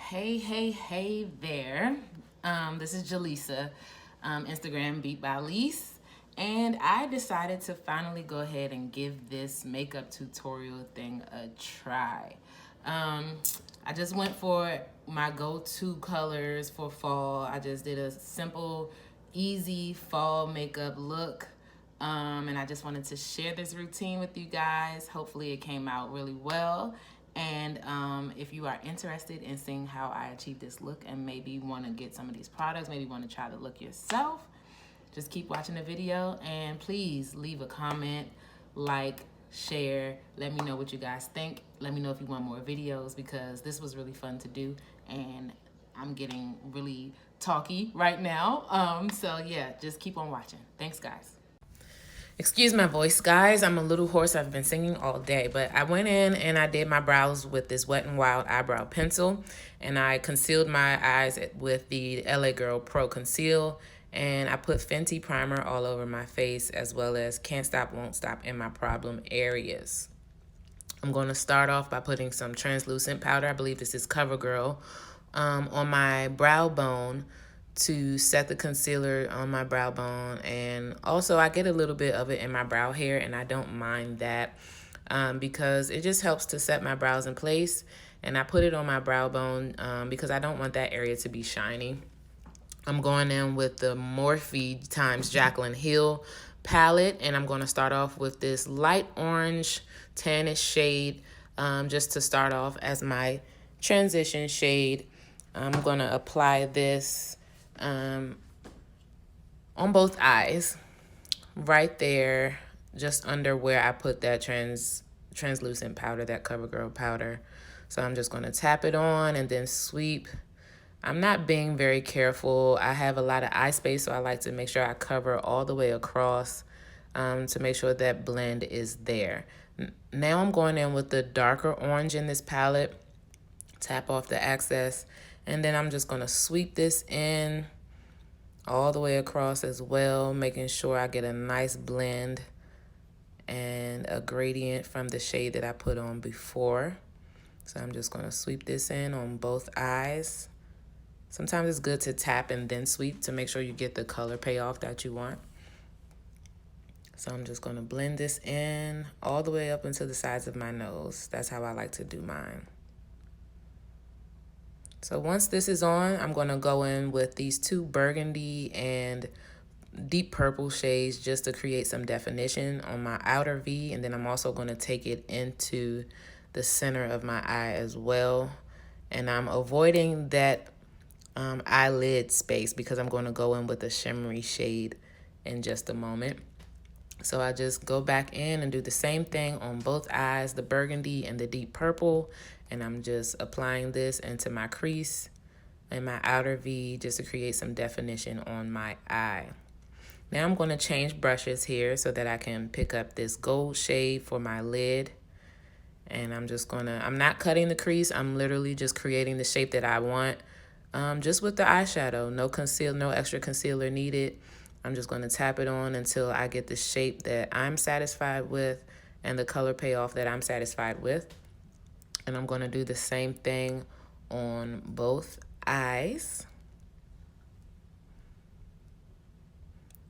Hey there. This is Jaleesa, Instagram Beat by Lise. And I decided to finally go ahead and give this makeup tutorial thing a try. Um, I just went for my go-to colors for fall. I just did a simple, easy fall makeup look. And I just wanted to share this routine with you guys. Hopefully it came out really well. And if you are interested in seeing how I achieve this look and maybe want to get some of these products, maybe want to try the look yourself, just keep watching the video and please leave a comment, like, share, let me know what you guys think. Let me know if you want more videos because this was really fun to do and I'm getting really talky right now. So yeah, just keep on watching. Thanks guys. Excuse my voice, guys. I'm a little hoarse. I've been singing all day, but I went in and I did my brows with this Wet n Wild eyebrow pencil, and I concealed my eyes with the LA Girl Pro Conceal, and I put Fenty primer all over my face as well as Can't Stop, Won't Stop in my problem areas. I'm going to start off by putting some translucent powder. I believe this is CoverGirl on my brow bone to set the concealer on my brow bone. And also I get a little bit of it in my brow hair and I don't mind that because it just helps to set my brows in place. And I put it on my brow bone because I don't want that area to be shiny. I'm going in with the Morphe times Jaclyn Hill palette, and I'm going to start off with this light orange tannish shade just to start off as my transition shade. I'm going to apply this on both eyes, right there, just under where I put that translucent powder, that CoverGirl powder. So I'm just going to tap it on and then sweep. I'm not being very careful. I have a lot of eye space, so I like to make sure I cover all the way across to make sure that blend is there. Now I'm going in with the darker orange in this palette. Tap off the excess, and then I'm just going to sweep this in all the way across as well, making sure I get a nice blend and a gradient from the shade that I put on before. So I'm just going to sweep this in on both eyes. Sometimes it's good to tap and then sweep to make sure you get the color payoff that you want. So I'm just going to blend this in all the way up into the sides of my nose. That's how I like to do mine. So once this is on, I'm going to go in with these two burgundy and deep purple shades just to create some definition on my outer V. And then I'm also going to take it into the center of my eye as well. And I'm avoiding that eyelid space because I'm going to go in with a shimmery shade in just a moment. So I just go back in and do the same thing on both eyes, the burgundy and the deep purple, and I'm just applying this into my crease and my outer V just to create some definition on my eye. Now I'm going to change brushes here so that I can pick up this gold shade for my lid. And I'm not cutting the crease, I'm literally just creating the shape that I want. Just with the eyeshadow, no extra concealer needed. I'm just going to tap it on until I get the shape that I'm satisfied with and the color payoff that I'm satisfied with. And I'm going to do the same thing on both eyes.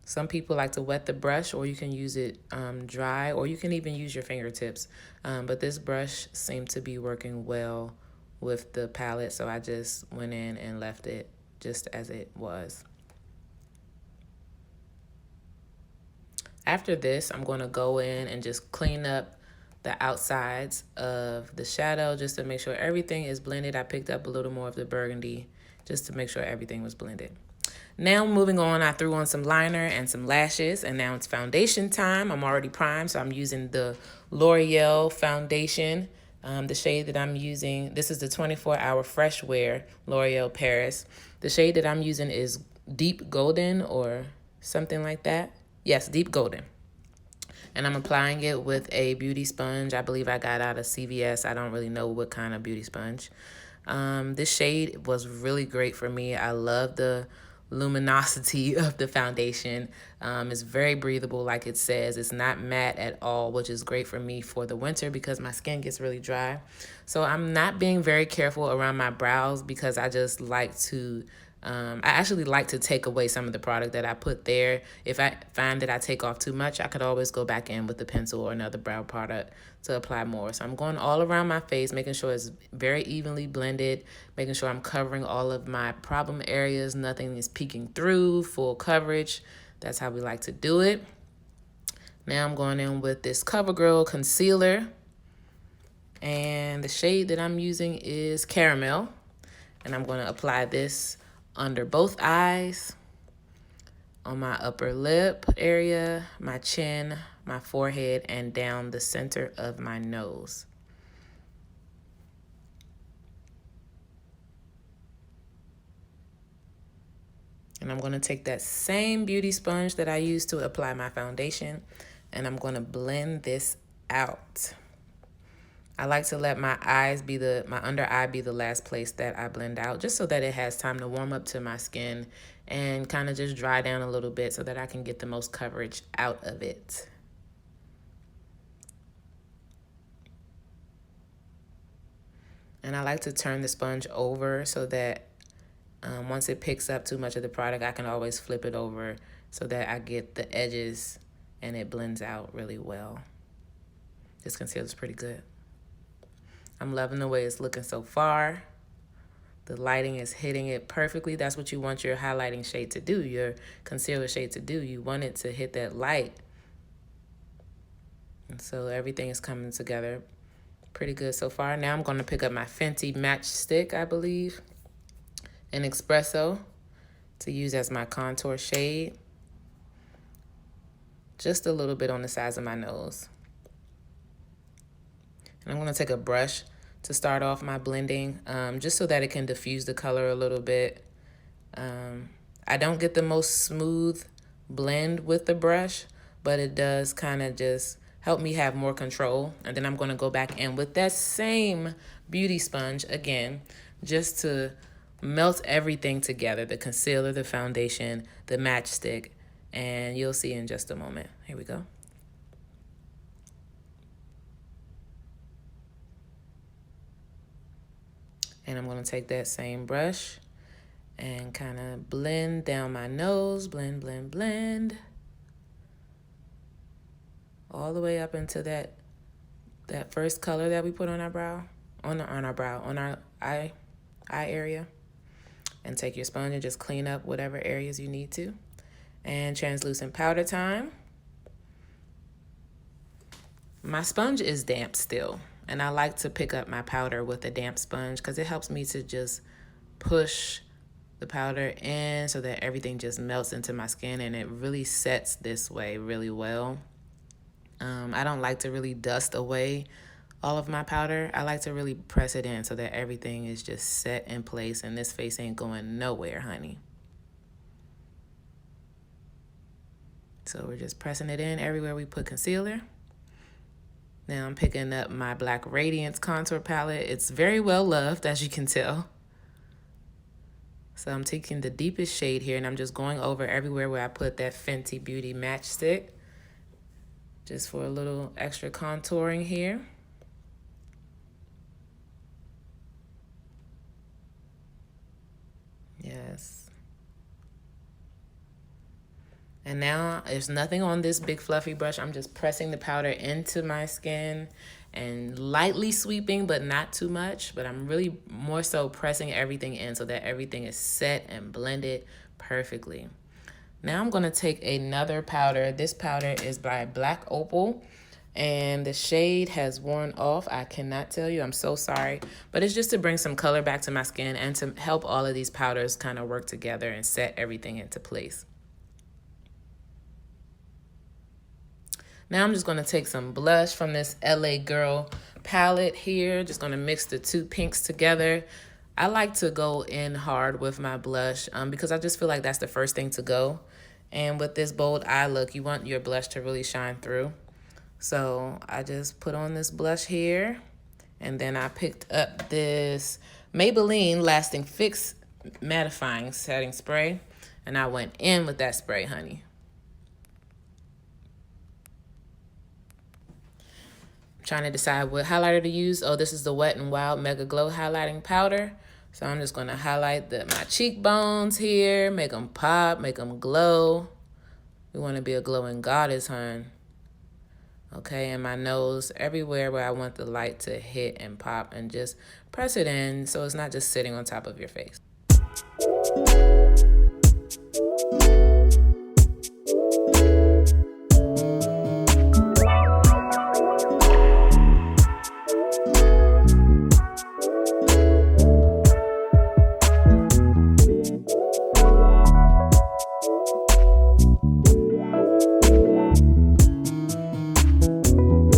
Some people like to wet the brush, or you can use it dry, or you can even use your fingertips. But this brush seemed to be working well with the palette, so I just went in and left it just as it was. After this, I'm going to go in and just clean up the outsides of the shadow just to make sure everything is blended. I picked up a little more of the burgundy just to make sure everything was blended. Now moving on, I threw on some liner and some lashes, and now it's foundation time. I'm already primed, so I'm using the L'Oreal foundation. The shade that I'm using, this is the 24-Hour Fresh Wear L'Oreal Paris. The shade that I'm using is Deep Golden or something like that. Yes, Deep Golden. And I'm applying it with a beauty sponge. I believe I got out of CVS. I don't really know what kind of beauty sponge. This shade was really great for me. I love the luminosity of the foundation. It's very breathable, like it says. It's not matte at all, which is great for me for the winter because my skin gets really dry. So I'm not being very careful around my brows because I just like to I actually like to take away some of the product that I put there. If I find that I take off too much, I could always go back in with the pencil or another brow product to apply more. So I'm going all around my face, making sure it's very evenly blended, making sure I'm covering all of my problem areas. Nothing is peeking through, full coverage. That's how we like to do it. Now I'm going in with this CoverGirl concealer. And the shade that I'm using is Caramel. And I'm going to apply this under both eyes, on my upper lip area, my chin, my forehead, and down the center of my nose. And I'm going to take that same beauty sponge that I used to apply my foundation, and I'm going to blend this out. I like to let my under eye be the last place that I blend out, just so that it has time to warm up to my skin and kind of just dry down a little bit so that I can get the most coverage out of it. And I like to turn the sponge over so that once it picks up too much of the product, I can always flip it over so that I get the edges and it blends out really well. This concealer is pretty good. I'm loving the way it's looking so far. The lighting is hitting it perfectly. That's what you want your highlighting shade to do, your concealer shade to do. You want it to hit that light. And so everything is coming together pretty good so far. Now I'm going to pick up my Fenty Match Stick, I believe, in Espresso, to use as my contour shade. Just a little bit on the sides of my nose. And I'm going to take a brush to start off my blending, just so that it can diffuse the color a little bit. I don't get the most smooth blend with the brush, but it does kind of just help me have more control. And then I'm going to go back in with that same beauty sponge again, just to melt everything together, the concealer, the foundation, the matchstick, and you'll see in just a moment. Here we go. And I'm going to take that same brush and kind of blend down my nose, blend, blend, blend, all the way up into that first color that we put on our brow, on our eye area. And take your sponge and just clean up whatever areas you need to. And translucent powder time. My sponge is damp still, and I like to pick up my powder with a damp sponge because it helps me to just push the powder in so that everything just melts into my skin, and it really sets this way really well. I don't like to really dust away all of my powder. I like to really press it in so that everything is just set in place, and this face ain't going nowhere, honey. So we're just pressing it in everywhere we put concealer. Now I'm picking up my Black Radiance contour palette. It's very well loved, as you can tell. So I'm taking the deepest shade here, and I'm just going over everywhere where I put that Fenty Beauty matchstick, just for a little extra contouring here. Yes. And now there's nothing on this big fluffy brush. I'm just pressing the powder into my skin and lightly sweeping, but not too much. But I'm really more so pressing everything in so that everything is set and blended perfectly. Now I'm going to take another powder. This powder is by Black Opal, and the shade has worn off. I cannot tell you. I'm so sorry. But it's just to bring some color back to my skin and to help all of these powders kind of work together and set everything into place. Now I'm just going to take some blush from this LA Girl palette here. Just going to mix the two pinks together. I like to go in hard with my blush because I just feel like that's the first thing to go. And with this bold eye look, you want your blush to really shine through. So I just put on this blush here. And then I picked up this Maybelline Lasting Fix Mattifying Setting Spray. And I went in with that spray, honey. I'm trying to decide what highlighter to use. Oh, this is the Wet n Wild Mega Glow Highlighting Powder. So I'm just going to highlight my cheekbones here, make them pop, make them glow. We want to be a glowing goddess, hon. Okay, and my nose, everywhere where I want the light to hit and pop, and just press it in so it's not just sitting on top of your face.